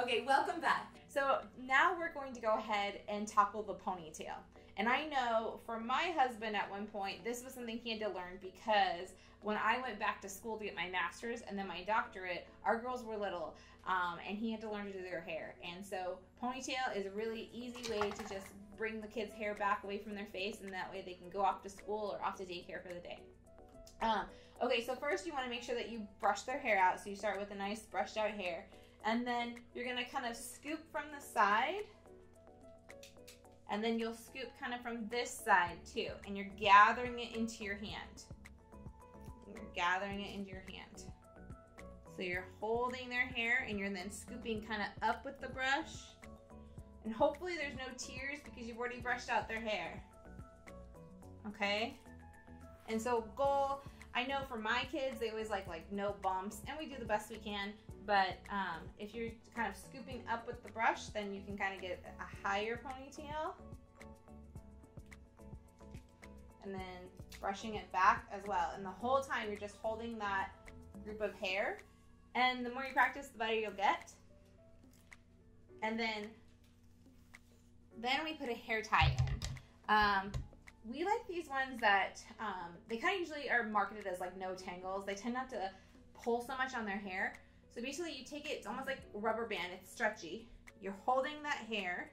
Okay, welcome back. So now we're going to go ahead and tackle the ponytail. And I know for my husband at one point, this was something he had to learn because when I went back to school to get my master's and then my doctorate, our girls were little and he had to learn to do their hair. And so ponytail is a really easy way to just bring the kids' hair back away from their face, and that way they can go off to school or off to daycare for the day. Okay, so first you want to make sure that you brush their hair out. So you start with a nice brushed out hair. And then you're going to kind of scoop from the side. And then you'll scoop kind of from this side too. And you're gathering it into your hand. You're gathering it into your hand. So you're holding their hair and you're then scooping kind of up with the brush. And hopefully there's no tears because you've already brushed out their hair. Okay? And so goal, I know for my kids, they always like no bumps, and we do the best we can. But if you're kind of scooping up with the brush, then you can kind of get a higher ponytail. And then brushing it back as well. And the whole time you're just holding that group of hair. And the more you practice, the better you'll get. And then we put a hair tie in. We like these ones that, they kind of usually are marketed as like no tangles. They tend not to pull so much on their hair. So basically you take it, it's almost like a rubber band, it's stretchy. You're holding that hair.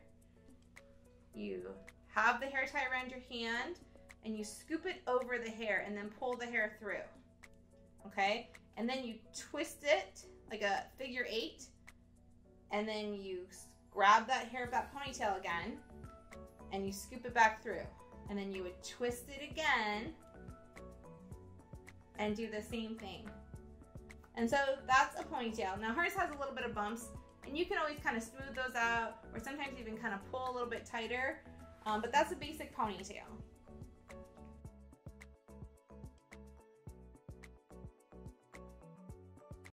You have the hair tie around your hand and you scoop it over the hair and then pull the hair through. Okay? And then you twist it like a figure 8. And then you grab that hair, that ponytail again, and you scoop it back through. And then you would twist it again and do the same thing. And so that's a ponytail. Now hers has a little bit of bumps, and you can always kind of smooth those out, or sometimes even kind of pull a little bit tighter, but that's a basic ponytail.